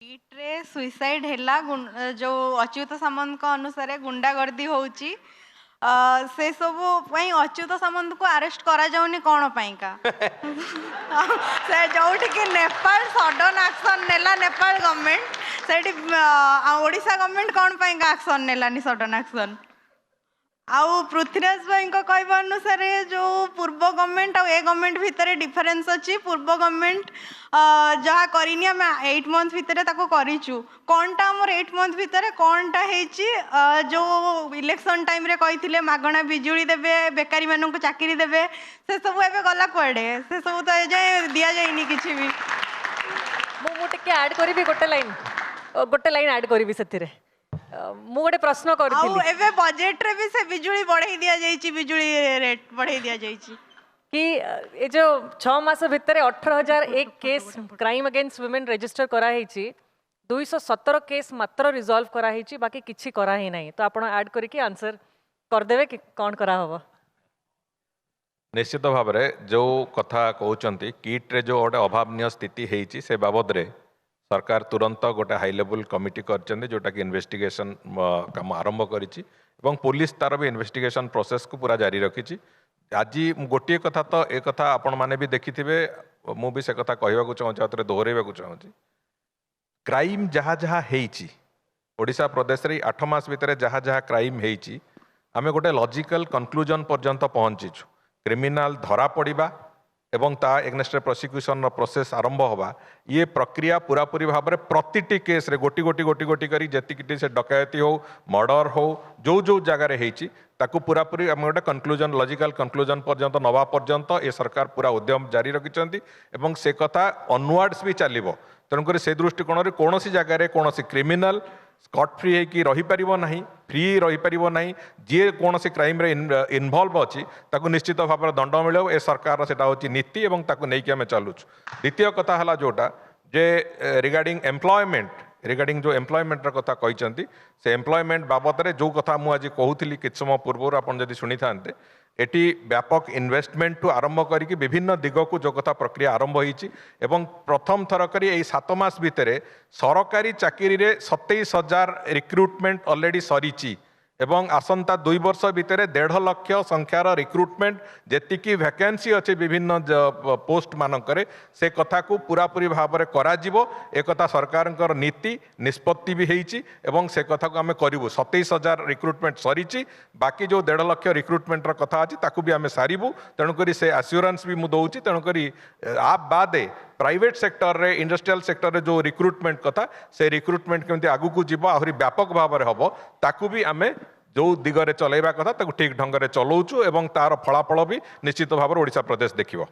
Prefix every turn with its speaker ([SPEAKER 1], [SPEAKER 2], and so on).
[SPEAKER 1] रे सुइसाइड हैला जो अच्युत सामंत अनुसार गुंडागर्दी होउची से सब अच्युत सामंत को अरेस्ट करा जाउनी कौन पाइका से जो नेपाल सडन एक्शन नेला नेपाल गवर्नमेंट से ओडिशा गवर्नमेंट कौन पाइका एक्शन नेलानी सडन एक्शन आउ पृथ्वीराज भाई कहवा अनुसार जो पूर्व गवर्नमेंट आ गवर्नमेंट भितर डिफरेन्स अच्छी पूर्व गवर्नमेंट जहाँ करनी आम 8 मंथ भितर करूँ कौनटा आमर 8 मंथ भितर कौनटा जो इलेक्शन टाइम रे कही मागणा बिजुली देवे बेकारी मानक चाकरी देवे से सब एवं गला कुआडे से सब तो जाए दि जाए किसी भी
[SPEAKER 2] मुझे ऐड करी गोटे लाइन ऐड करी से मु गोटे प्रश्न
[SPEAKER 1] कर बजेट रे भी से बिजुली बढ़ाई दिया जाइए बिजुली रेट बढ़ाई दिया जाइए
[SPEAKER 2] कि ये जो 6 मास भितर 18,001 case crime against women register कराई 217 केस मात्र रिजॉल्व कराई बाकी किसी कराही नहीं तो आपण ऐड करके आंसर करदेवे कि कौन करा हबो
[SPEAKER 3] निश्चित भाव में जो कथा कहते किट रे जो गोटे अभावनीय स्थिति होती से बाबद रे सरकार तुरंत गोटे हाई लेवल कमिटी कर जोटा कि इन्वेस्टिगेशन काम आरंभ करिछि एवं पुलिस तार भी इन्वेस्टिगेशन प्रोसेस को पूरा जारी रखी आज गोटे कथा तो एक कथा आपण माने भी देखिथिबे मु भी से कथा कहवाक चाहूँ दोहराइवाक चाहूँगी क्राइम जहाँ जहाँ होइछि ओडिशा प्रदेश रे 8 मास भितर जहाँ जहाँ क्राइम होइछि आमे गोटे लॉजिकल कंक्लूजन पर्यंत पहुँचीछु क्रिमिनाल धरा पड़िबा एवं ता एग्नेस्ट प्रोसिक्यूशन प्रोसेस आरंभ होगा ये प्रक्रिया पूरापूरी भाव में प्रति केस रे गोटी गोटी गोटी गोटी करी जति से डकैती हो मर्डर हो जो जो जगार ताकू पूरापूरी आम गोटे कंक्लूजन लॉजिकल कंक्लूजन पर्यंत नवा पर्यंत ये सरकार पूरा उद्यम जारी रखिंट एवं से कथा ऑनवर्ड्स भी चलो तेणुक से दृष्टिकोण कौन सी जगार कौन सी क्रिमिनाल स्कॉट फ्री है रही पारिबो नहीं फ्री रही पारिबो नहीं जी कौन सी क्राइम रे इनवॉल्व अच्छी ताकू निश्चित भाव में दंड मिले ए सरकार सेटा होची नीति एवं ताकू नहीं आम चलुचु द्वितीय कथा है जोटा जे रिगार्डिंग जो एम्प्लॉयमेंट कथा कहते से एम्प्लॉयमेंट बाबद रे जो कथा मुझे कहूली कि समय पूर्व आपन जदि शुणी था एटी व्यापक इन्वेस्टमेंट टू आरंभ करके विभिन्न दिग को जो कथा प्रक्रिया आरंभ होती एवं प्रथम थर करी 7 मास भितर सरकारी चाकरी रे 27,000 रिक्रुटमेंट ऑलरेडी सरीची एवं आसंता 2 वर्ष भितर 1.5 लाख संख्यार रिक्रुटमेंट जेतिकी वैकेंसी अच्छे विभिन्न पोस्ट मानकरे से कथा को पूरापूरी भाव में कराजिबो एक कथा सरकार नीति निष्पत्ति भी होइची एवं से कथा को आम करूँ 27,000 रिक्रुटमेंट सरीची बाकी जो 1.5 लाख रिक्रुटमेंटर कथा अच्छी ताकू भी आम सारू तेणुक से आश्योरेंस भी मुझे तेणुक आप बादे प्राइवेट सेक्टर रे इंडस्ट्रियल सेक्टर रे जो रिक्रुटमेंट कथा से रिक्रुटमेंट केमती आगु को जीव आहरी व्यापक भाव में हम ताकू भी आमे जो दिगरे चलैबा कथा ताकू ठीक ढंग से चलाउछु एवं तार फलाफल भी निश्चित भाव में ओडिशा प्रदेश देखिबो।